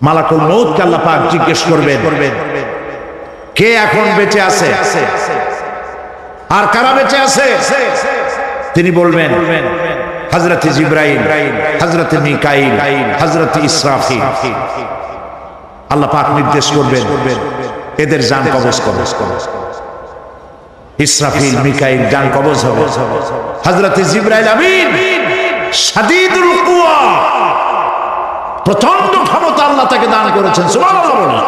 মালাকুল মউতকে আল্লাহ পাক জিজ্ঞেস করবেন, কে এখন বেঁচে আছে আর কারা বেঁচে আছে? তিনি বলবেন হযরত জিবরাইল, হযরত মিকাইল, হযরত ইসরাফিল। আল্লাহ পাক নির্দেশ করবেন, এদের জান কবজ করো। ইসরাফিল, মিকাইল জান কবজ হবে। হযরত জিবরাইল আমিন শাদীদুল কুওয়া, প্রচন্ড ক্ষমতা আল্লাহ তাকে দান করেছেন। সুবহানাল্লাহ।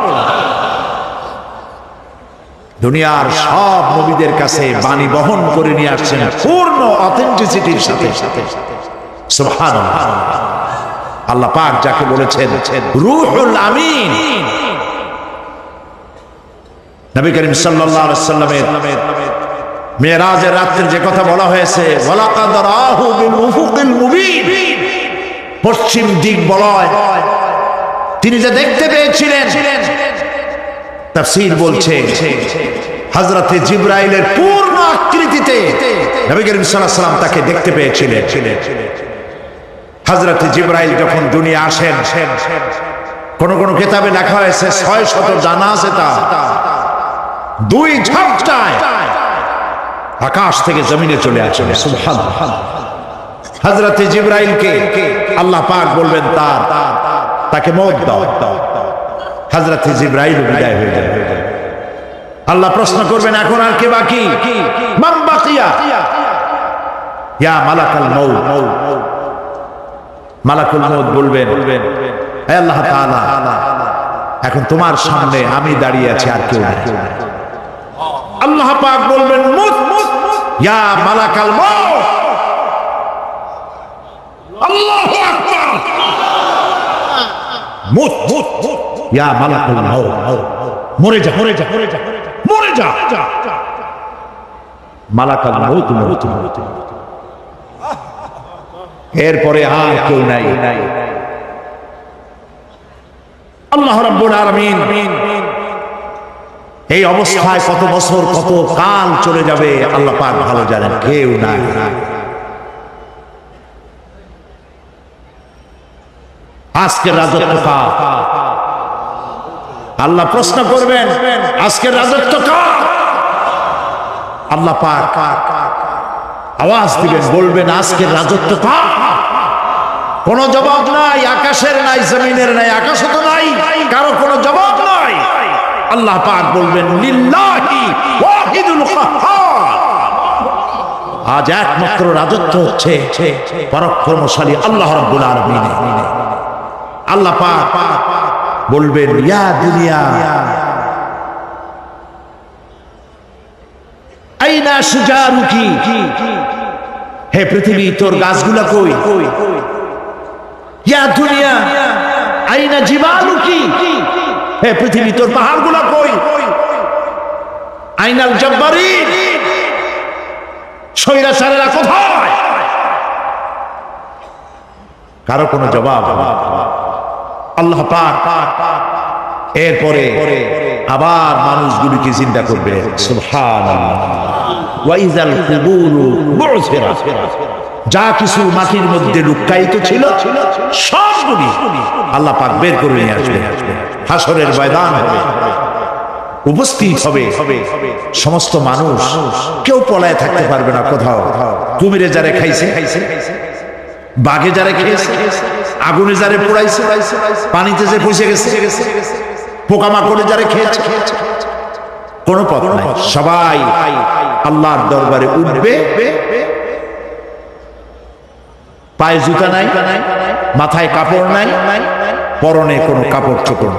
দুনিয়ার সব নবীদের কাছে বাণী বহন করে নিয়ে আসছেন পূর্ণ অথেন্টিসিটির সাথে। সুবহানাল্লাহ। আল্লাহ পাক যাকে বলেছেন রূহুল আমিন, নবী করিম সাল্লাল্লাহু আলাইহি ওয়াসাল্লামের মেরাজের রাত্রে যে কথা বলা হয়েছে, ওয়ালাকাদ রাহু বিল উফুকিল মুবিন, পশ্চিম দিক বলয় তিনি যে দেখতে পেয়েছিলেন। তাফসীর বলছে হযরত জিবরাইলের পূর্ণ আকৃতিতে নবী করিম সাল্লাল্লাহু আলাইহি ওয়াসাল্লাম তাকে দেখতে পেয়েছিলেন। হযরত জিবরাইল যখন দুনিয়া আসেন, কোন কোন কিতাবে লেখা হয়েছে 600 জানা আছে তা দুই ঝাপটায় আকাশ থেকে জমিনে চলে আসেন। সুবহানাল্লাহ। হযরত জিবরাইলকে আল্লাহ পাক বলবেন তাকে মওত দাও। হযরত জিবরাইল বিদায় হয়ে যাবে। আল্লাহ প্রশ্ন করবেন, এখন আর কে বাকি? মান বাকিয়া ইয়া মালাকুল মউত। মালাকুল মউত বলবেন, হে আল্লাহ তাআলা, এখন তোমার সামনে আমি দাঁড়িয়ে আছি, আর কেউ নাই। আল্লাহ পাক বলবেন, মুত ইয়া মালাকুল মউত। আল্লাহু আকবার। মুত ইয়া মালাকুল মউত, মরে যা, মরে যা, মরে যা, মরে যা। মালাকুল মউত। এরপরে আর কেউ নাই। আল্লাহ রাব্বুল আলামিন এই অবস্থায় কত বছর কত কাল চলে যাবে আল্লাহ পাক ভালো জানেন, কেউ নাই। আজকের রাজত্ব কার? আল্লাহ প্রশ্ন করবেন, আজকের রাজত্ব কার? আল্লাহ পাক আওয়াজ দিবেন, বলবেন আজকের রাজত্ব কার? কোন জবাব নাই, আকাশের নাই, জমিনের নাই, আকাশে তো নাই, কারো কোনো জবাব নাই। আল্লাহ পাক বলবেন, লিল্লাহি ওয়াহিদুল কাহ্হার। আজ একমাত্র রাজত্ব হচ্ছে পরাক্রমশালী আল্লাহ রাব্বুল আলামিন। আল্লাহ পাক বলবেন, ইয়া দুনিয়া আইনা শুজারুকি, হে পৃথিবী তোর গাছগুলা কই? ইয়া দুনিয়া আইনা জিবালুকি, হে পৃথিবী তোর পাহাড়গুলা কই? আইনাল জব্বারিন, স্বৈরাচারেরা কোথায়? কারো কোনো জবাব। আল্লাহ পাক এরপরে আবার মানুষগুলিকে চিন্তা করবে, সুবহানাল্লাহ। ওয়া ইযাল কুবুরু বু'সিরাত, যা কিছু মাটির মধ্যে লুকায়িত ছিল সবগুলি আল্লাহ পাক বের করে নিয়ে আসবে। হাসরের ময়দান হবে, উপস্থিত হবে সমস্ত মানুষ। কেউ পলায় থাকতে পারবে না কোথাও। কুমিরে যারে খাইছে, বাঘে যারে খেয়েছে, আগুনে যারে পোড়াইছে, পানিতে যে পচে গেছে, পোকামাকড়ে যারে খেয়েছে, কোনো পথ নাই। সবাই আল্লাহর দরবারে উঠবে। পায়ে জুতা নাই, মাথায় কাপড় নাই, পরনে কোনো কাপড় চোপড়,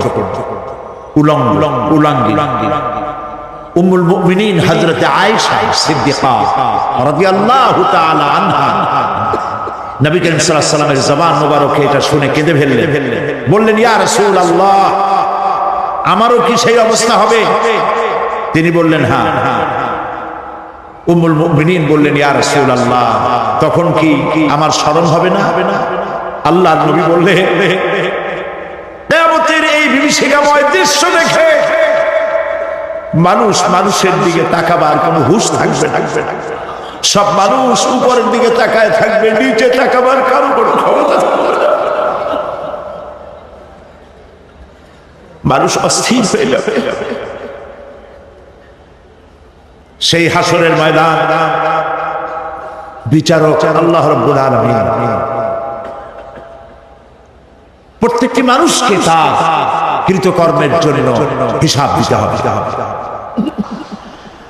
উলঙ্গি। উম্মুল মুমিনিন হযরত আয়েশা সিদ্দিকা রাদিয়াল্লাহু তাআলা আনহা, নবী করিম সাল্লাল্লাহু আলাইহি ওয়াসাল্লামের জবান মোবারকে এটা শুনে কেঁদে ফেললেন। বললেন, ইয়া রাসূলুল্লাহ, আমারও কি সেই অবস্থা হবে? তিনি বললেন, হ্যাঁ। উম্মুল মুমিনিন বললেন, ইয়া রাসূলুল্লাহ, তখন কি আমার শরম হবে না? আল্লাহর নবী বললেন, কিয়ামতের এই বিভীষিকাময় দৃশ্য দেখে মানুষের দিকে তাকাবার কোনো হুঁশ থাকবে না। সব মানুষ উপরের দিকে তাকায় থাকবে, নিচে তাকাবার কারো কোনো ক্ষমতা থাকবে না। মানুষ অস্থির হয়ে যাবে। সেই হাসরের ময়দান বিচারক আল্লাহ রাব্বুল আলামিন প্রত্যেকটি মানুষকে তার কৃতকর্মের জন্য হিসাব দিতে হবে।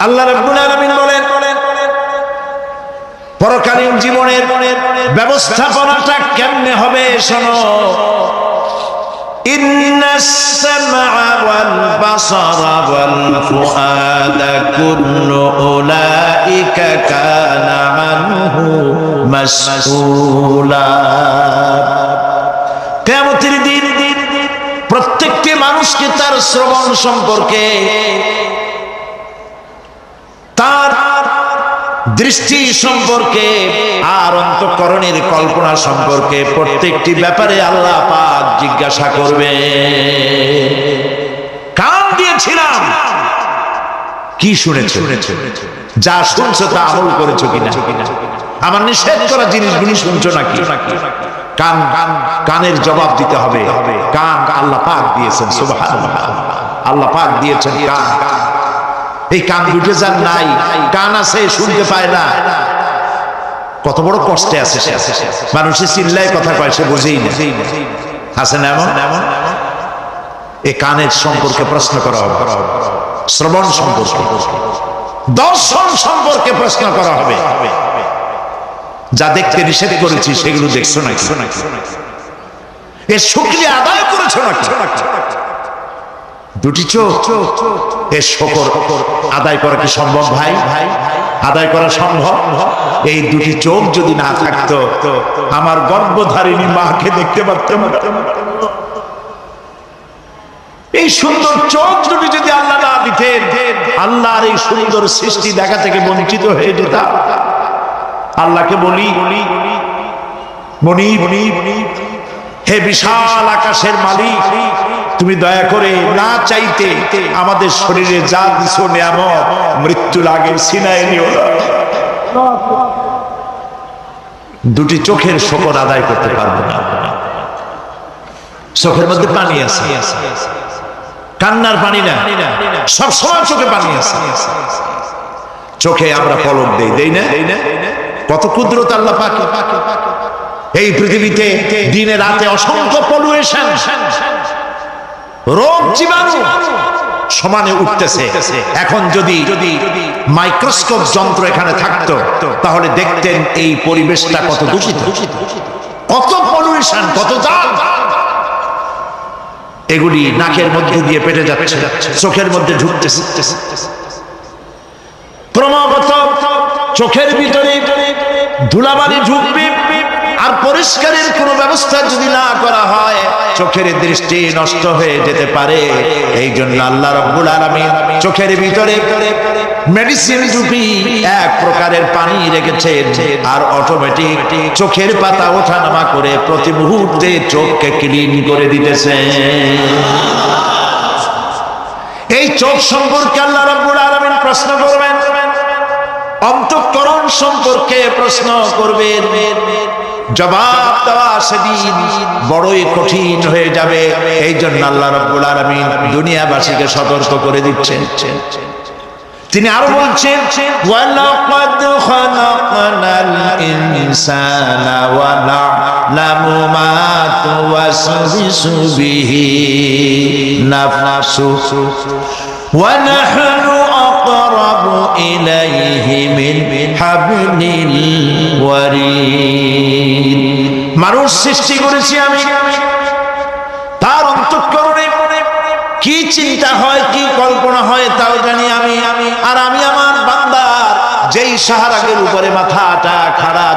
আল্লাহ রাব্বুল আলামিন বলেন পরকালীন জীবনের ব্যবস্থাপনাটা কেমনে হবে শোনো। ইন্নাস সামআ ওয়াল বাসারা ওয়াল ফুআদা কুল্লু উলাইকা কানা আনহু মাসউলা। কিয়ামতের দিন প্রত্যেকটি মানুষকে তার শ্রবণ সম্পর্কে, তার দৃষ্টি সম্পর্কে আর অন্তঃকরণের কল্পনা সম্পর্কে প্রত্যেকটি ব্যাপারে আল্লাহ পাক জিজ্ঞাসা করবে। কান দিয়েছিলাম, কি শুনেছো? যা শুনছো তা আমল করেছো কিনা? আমার নিষেধ করা জিনিসগুলি শুনছো নাকি? কান, কানের জবাব দিতে হবে। কান আল্লাহ পাক দিয়েছেন, সুবহানাল্লাহ, আল্লাহ পাক দিয়েছেন কান। এই কান দুটো যার নাই, কান আছে শুনতে পায় না, কত বড় কষ্টে আছে সে। মানুষের চিল্লায় কথা কয়, সে বুঝেই না। আছে না এমন? এই কানের সম্পর্কে প্রশ্ন করা হবে, শ্রবণ সম্পর্কে, দর্শন সম্পর্কে প্রশ্ন করা হবে। যা দেখতে নিষেধ করেছি সেগুলো দেখছো নাকি? এর শুকরিয়া আদায় করেছো নাকি? দুটি চোখ, এর শুকর আদায় করা কি সম্ভব ভাই? আদায় করা সম্ভব? এই দুটি চোখ যদি না থাকতো আমার গর্ভধারিণী মাকে দেখতে পারতাম না। এই সুন্দর চোখ দুটি যদি আল্লাহ না দিতেন, আল্লাহর এই সুন্দর সৃষ্টি দেখা থেকে বঞ্চিত হয়ে যেতাম। আল্লাহকে বলি, হে বিশাল আকাশের মালিক, তুমি দয়া করে না চাইতে আমাদের শরীরে যা দিছো নিয়ামত, মৃত্যুর আগে ছিনায় নিও না। দুটি চোখের শুকর আদায় করতে পারবো না। চোখের মধ্যে পানি আছে, কান্নার পানি না, সবসময় চোখে পানি আছে। চোখে আমরা পলক দেই না? কত কুদরত আল্লাহ পাকের। এই পৃথিবীতে দিনে রাতে অসংখ্য পলুয়েশন, রোগ জীবাণু সমানে উঠতেছে। এখন যদি মাইক্রোস্কোপ যন্ত্র এখানে থাকতো তাহলে দেখতেন এই পরিবেশটা কত দূষিত, কত পলুয়েশন, কত জাম। এগুলি নাকের মধ্যে দিয়ে পেটে যাচ্ছে, চোখের মধ্যে ঢুকতেছে। ক্রমাগত চোখের ভিতরে ধুলাবালি ঢুকবে, আর পরিষ্কারের কোনো ব্যবস্থা যদি না করা হয় চোখের দৃষ্টি নষ্ট হয়ে যেতে পারে। এই জন্য আল্লাহ রাব্বুল আলামিন চোখের ভিতরে মেডিসিন রূপী এক প্রকারের পানি রেখেছেন, আর অটোমেটিক চোখের পাতা ওঠানামা করে প্রতি মুহূর্তে চোখকে ক্লিন করে দিতেছে। এই চোখ সম্পর্কে আল্লাহ রাব্বুল আলামিন প্রশ্ন করবেন, অন্তঃকরণ সম্পর্কে প্রশ্ন করবেন। জবাব দেওয়া সেদিন বড়ই কঠিন হয়ে যাবে। এই জন্য আল্লাহ রাব্বুল আলামিন দুনিয়াবাসীকে সতর্ক করে দিচ্ছেন। তিনি আরো বলছেন, ওয়ালাকাদ খালাকনাল ইনসানা ওয়া না'লামু মা তুওয়াসবিসু বিহি নাফসুহু ওয়া নাহনু আक़রাবু ইলাইহি মিন হাবলিল ওয়ারিদ। মানুষ সৃষ্টি করেছি আমি, তার অন্তঃকরণে কি চিন্তা হয়, কি কল্পনা হয় তাও জানি আমি। আর আমি আমার বান্দার যেই সাহারাগের উপরে মাথাটা খাড়া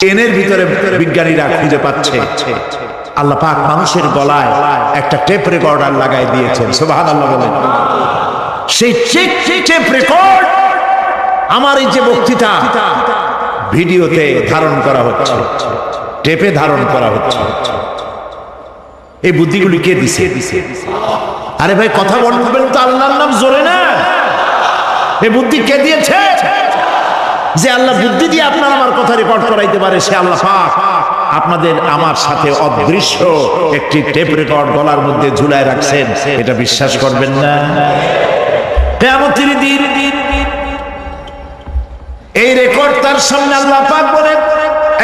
চেনের ভিতরে বিজ্ঞানীরা খুঁজে পাচ্ছে আল্লাহ পাক মানুষের গলায় একটা টেপ রেকর্ডার লাগাই দিয়েছেন। সুবহানাল্লাহ বলেন। সেই টেপ রেকর্ড আমার এই যে বক্তৃতা ভিডিওতে ধারণ করা হচ্ছে, টেপে ধারণ করা হচ্ছে। এই বুদ্ধিগুলি কে দিছে? আরে ভাই কথা বলবেন তো আল্লাহর নাম জোরে না। এই বুদ্ধি কে দিয়েছে? যে আল্লাহ বুদ্ধি দিয়ে আপনার আমার কথা রেকর্ড করাইতে পারে সে আল্লাহ পাক আপনাদের আমার সাথে অদৃশ্য একটি টেপ রেকর্ড গলার মধ্যে ঝুলায় রাখছেন। এটা বিশ্বাস করবেন না? কিয়ামতের দিন এই রেকর্ড তার সামনে আল্লাহ পাক বলেন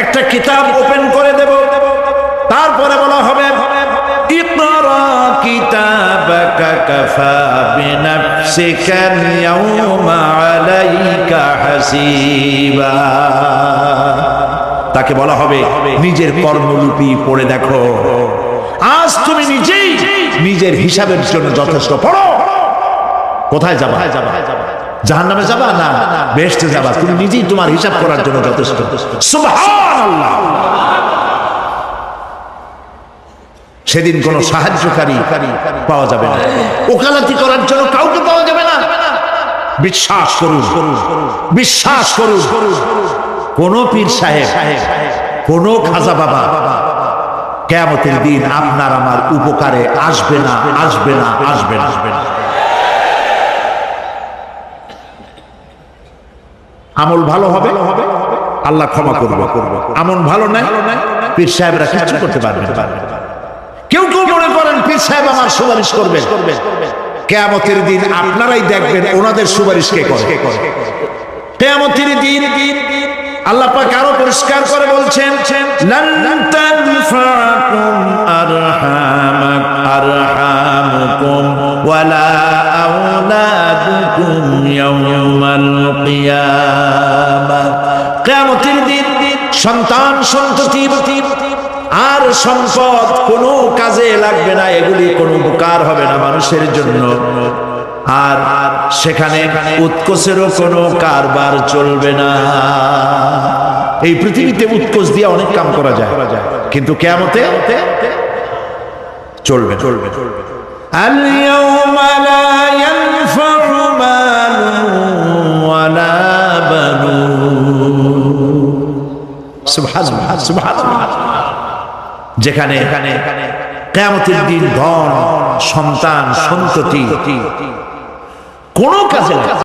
একটা কিতাব ওপেন করে দেব, তারপরে বলা হবে ইকরা কিতাবাকা কাফা বিনাফসিকা ইয়াউমা আলাইকা হাসিবা। তাকে বলা হবে নিজের কর্মলিপি পড়ে দেখো, আজ তুমি নিজেই নিজের হিসাবের জন্য যথেষ্ট। পড়ো, কোথায় যাবা? জাহান্নামে যাবা না বেহেশতে যাবা? তুমি নিজেই তোমার হিসাব করার জন্য যথেষ্ট। সুবহানাল্লাহ। সেদিন কোনো সাহায্যকারী পাওয়া যাবে না, ওকালতি করার জন্য কাউকে পাওয়া যাবে না। বিশ্বাস করুন, বিশ্বাস করুন, কোন পীর সাহেব, কোন খাজা বাবা কিয়ামতের দিন আপনার আমার উপকারে আসবে না, আসবে না, আসবে না, আসবে না। আমল ভালো হবে, আল্লাহ ক্ষমা করবে। আমল ভালো নাই, পীর সাহেবরা কিছু করতে পারবে না। কেউ কেউ মনে করেন পীর সাহেব আমার সুপারিশ করবে। কিয়ামতের দিন আপনারাই দেখবেন ওনাদের সুপারিশ কে করে। কিয়ামতের দিন আল্লাহ পাক আরো পরিষ্কার করে বলছেন লান তানফাকুম আরহামুকুম ওয়ালা আওলাদুকুম ইয়াউমাল কিয়ামাহ। কিয়ামতের দিন সন্তান সন্ততি আর সম্পদ কোনো কাজে লাগবে না, এগুলি কোনো উপকার হবে না মানুষের জন্য। আর সেখানে উৎকোষেরও কোনো কারবার চলবে না। এই পৃথিবীতে উৎকোষ দিয়ে অনেক কাম করা যায়, কিন্তু কিয়ামতে চলবে চলবে চলবে। আল-ইয়াওমা লা ইয়ানফা'ু মালুন ওয়ালা বানুন। সুবহানাল্লাহ, সুবহানাল্লাহ। যেখানে কিয়ামতের দিন ধন, সন্তান, সন্ততি কোনো কাজে লাগে